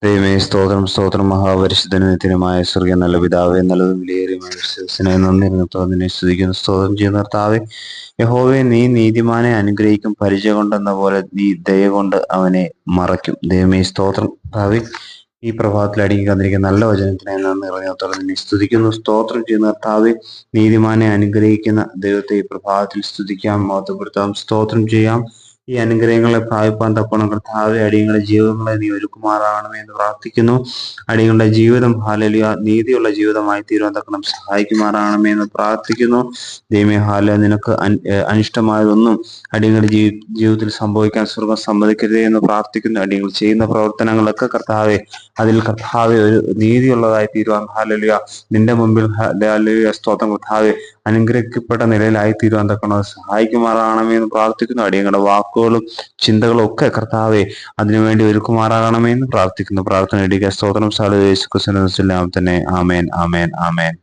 ദൈവമേ, സ്തോത്രം സ്തോത്രം. മഹാപരിശുദ്ധനുമായ സ്വർഗീയ നല്ല പിതാവേ, നല്ലതും വിലയേറിയുമായ വിശ്വസിനായി നന്ദി സ്തുതിക്കുന്നു, സ്തോത്രം ചെയ്യുന്ന കർത്താവേ. യഹോവേ, നീ നീതിമാനെ അനുഗ്രഹിക്കും, പരിചയ കൊണ്ടെന്ന പോലെ നീ ദയ കൊണ്ട് അവനെ മറയ്ക്കും. ദൈവമേ, സ്തോത്രം കർത്താവേ. ഈ പ്രഭാതത്തിൽ അടുക്കി വന്നിരിക്കുന്ന നല്ല വചനത്തിനായി നന്ദി പറഞ്ഞത്തോളം നിന്നെ സ്തുതിക്കുന്നു, സ്തോത്രം ചെയ്യുന്ന കർത്താവേ. നീതിമാനെ അനുഗ്രഹിക്കുന്ന ദൈവത്തെ ഈ പ്രഭാതത്തിൽ സ്തുതിക്കാം, മഹത്വപ്പെടുത്താം, സ്തോത്രം ചെയ്യാം. ഈ അനുഗ്രഹങ്ങളെ പ്രാപിപ്പാൻ തക്കണം കർത്താവെ. അടിയങ്ങളുടെ ജീവിതങ്ങളെ നീ ഒരുക്കുമാറാകണമേ എന്ന് പ്രാർത്ഥിക്കുന്നു. അടിയങ്ങളുടെ ജീവിതം ഹല്ലേലൂയ നീതിയുള്ള ജീവിതമായി തീരുവാൻ തക്കണം സഹായിക്കുമാറാകണമേ എന്ന് പ്രാർത്ഥിക്കുന്നു. ദൈവമേ, ഹല്ലേലൂയ, നിനക്ക് അനിഷ്ടമായതൊന്നും അടിയങ്ങളുടെ ജീവിതത്തിൽ സംഭവിക്കാൻ സ്വർഗം സമ്മതിക്കരുതേ എന്ന് പ്രാർത്ഥിക്കുന്നു. അടിയങ്ങൾ ചെയ്യുന്ന പ്രവർത്തനങ്ങളൊക്കെ കർത്താവെ, അതിൽ കർത്താവെ ഒരു നീതിയുള്ളതായി തീരുവാൻ ഹല്ലേലൂയ നിന്റെ മുമ്പിൽ ഹല്ലേലൂയ സ്തോത്രം കർത്താവെ അനുഗ്രഹിക്കപ്പെട്ട നിലയിലായി തീരുവാൻ തക്കണം സഹായിക്കുമാറാകണമേ എന്ന് പ്രാർത്ഥിക്കുന്നു. അടിയങ്ങളുടെ വാക്കുകളും ചിന്തകളും ഒക്കെ കർത്താവെ അതിനുവേണ്ടി ഒരുക്കുമാറാകണമേ എന്ന് പ്രാർത്ഥിക്കുന്നു. പ്രാർത്ഥന ഇടിക്കുക. സ്തോത്രം സാല യേശു ക്രിസ്തുവിന്റെ നാമത്തിൽ തന്നെ. ആമേൻ, ആമേൻ, ആമേൻ.